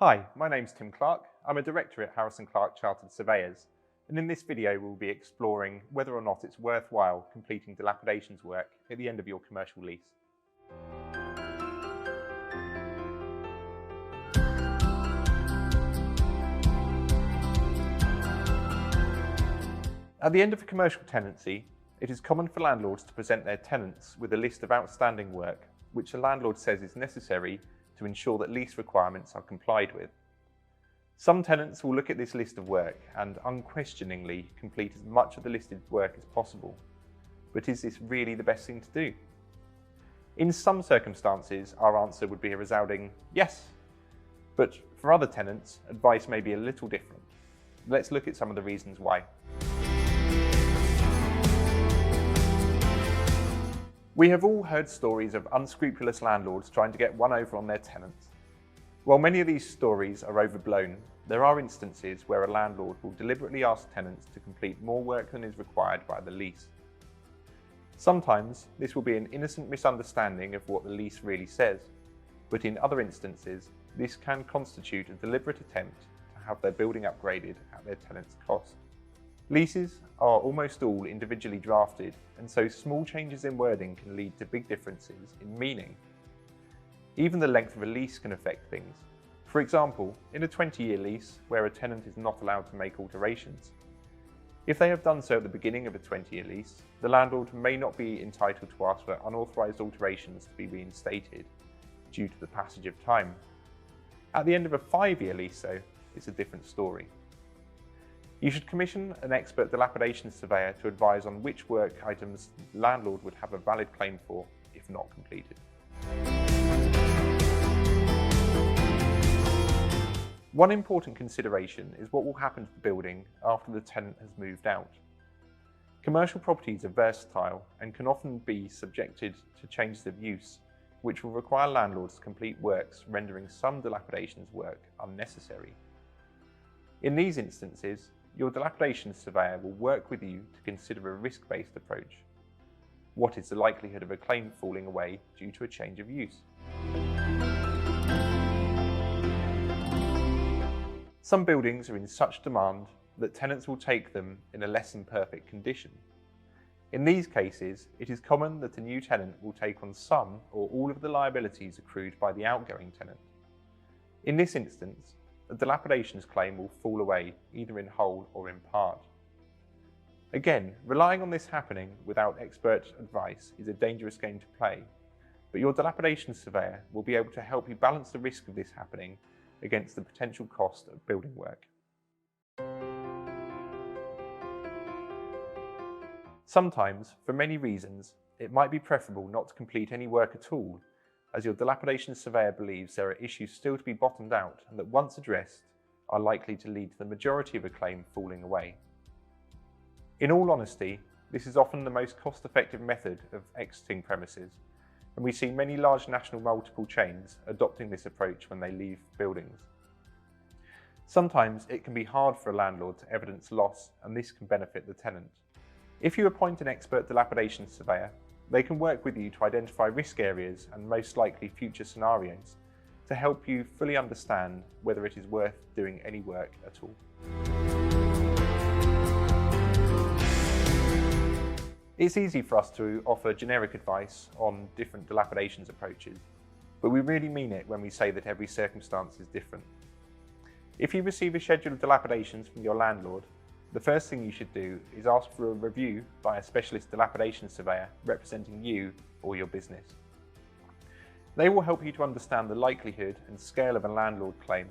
Hi, my name's Tim Clark. I'm a director at Harris & Clark Chartered Surveyors, and in this video we'll be exploring whether or not it's worthwhile completing dilapidations work at the end of your commercial lease. At the end of a commercial tenancy, it is common for landlords to present their tenants with a list of outstanding work which the landlord says is necessary to ensure that lease requirements are complied with. Some tenants will look at this list of work and unquestioningly complete as much of the listed work as possible. But is this really the best thing to do? In some circumstances, our answer would be a resounding yes. But for other tenants, advice may be a little different. Let's look at some of the reasons why. We have all heard stories of unscrupulous landlords trying to get one over on their tenants. While many of these stories are overblown, there are instances where a landlord will deliberately ask tenants to complete more work than is required by the lease. Sometimes this will be an innocent misunderstanding of what the lease really says, but in other instances, this can constitute a deliberate attempt to have their building upgraded at their tenant's cost. Leases are almost all individually drafted, and so small changes in wording can lead to big differences in meaning. Even the length of a lease can affect things. For example, in a 20-year lease where a tenant is not allowed to make alterations. If they have done so at the beginning of a 20-year lease, the landlord may not be entitled to ask for unauthorised alterations to be reinstated due to the passage of time. At the end of a 5-year lease, though, it's a different story. You should commission an expert dilapidations surveyor to advise on which work items the landlord would have a valid claim for if not completed. One important consideration is what will happen to the building after the tenant has moved out. Commercial properties are versatile and can often be subjected to changes of use, which will require landlords to complete works rendering some dilapidations work unnecessary. In these instances, your dilapidations surveyor will work with you to consider a risk-based approach. What is the likelihood of a claim falling away due to a change of use? Some buildings are in such demand that tenants will take them in a less than perfect condition. In these cases, it is common that a new tenant will take on some or all of the liabilities accrued by the outgoing tenant. In this instance, a dilapidations claim will fall away either in whole or in part. Again, relying on this happening without expert advice is a dangerous game to play, but your dilapidations surveyor will be able to help you balance the risk of this happening against the potential cost of building work. Sometimes, for many reasons, it might be preferable not to complete any work at all, as your dilapidations surveyor believes there are issues still to be bottomed out and that once addressed are likely to lead to the majority of a claim falling away. In all honesty, this is often the most cost-effective method of exiting premises, and we see many large national multiple chains adopting this approach when they leave buildings. Sometimes it can be hard for a landlord to evidence loss, and this can benefit the tenant. If you appoint an expert dilapidations surveyor, they can work with you to identify risk areas and most likely future scenarios to help you fully understand whether it is worth doing any work at all. It's easy for us to offer generic advice on different dilapidations approaches, but we really mean it when we say that every circumstance is different. If you receive a schedule of dilapidations from your landlord, the first thing you should do is ask for a review by a specialist dilapidations surveyor representing you or your business. They will help you to understand the likelihood and scale of a landlord claim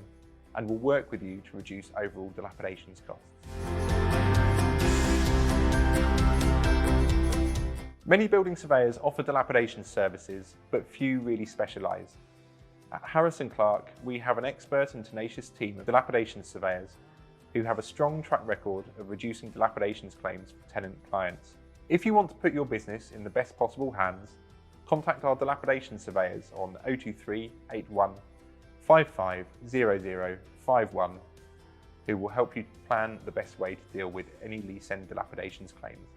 and will work with you to reduce overall dilapidations costs. Many building surveyors offer dilapidations services, but few really specialise. At Harris & Clark, we have an expert and tenacious team of dilapidations surveyors who have a strong track record of reducing dilapidations claims for tenant clients. If you want to put your business in the best possible hands, contact our dilapidations surveyors on 023 81 55 0051, who will help you plan the best way to deal with any lease end dilapidations claims.